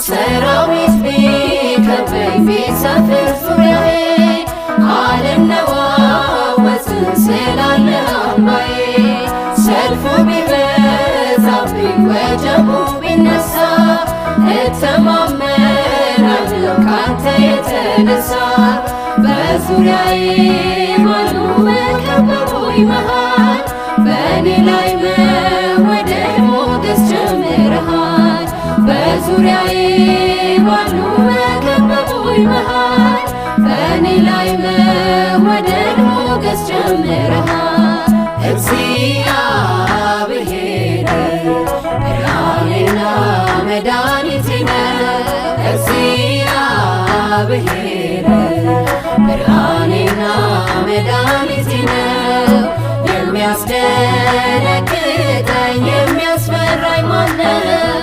ሰራዊት ቢከበኝ ቢሰፍር ዙሪያዬ አልነዋወጥም ስላለ አምባዬ። ሰልፉ ቢበዛብኝ ወጀቡ ቢነሳ እተማመናለሁ ካንተ የተነሳ። በዙሪያዬ ባሉ በከበቡኝ መሃል በእኔ ላይ መወደድ ሞገስ ጨምረሃል። በዙሪያዬ ባሉ በከበቡኝ መሃል በእኔ ላይ መወደድ ሞገስ ጨምረሃል። እግዚአብሔር ብርሃኔና መድኃኒቴ ነው። እግዚአብሔር ብርሃኔና መድኃኒቴ ነው። የሚያስደነግጠኝ የሚያስፈራኝ ማነው?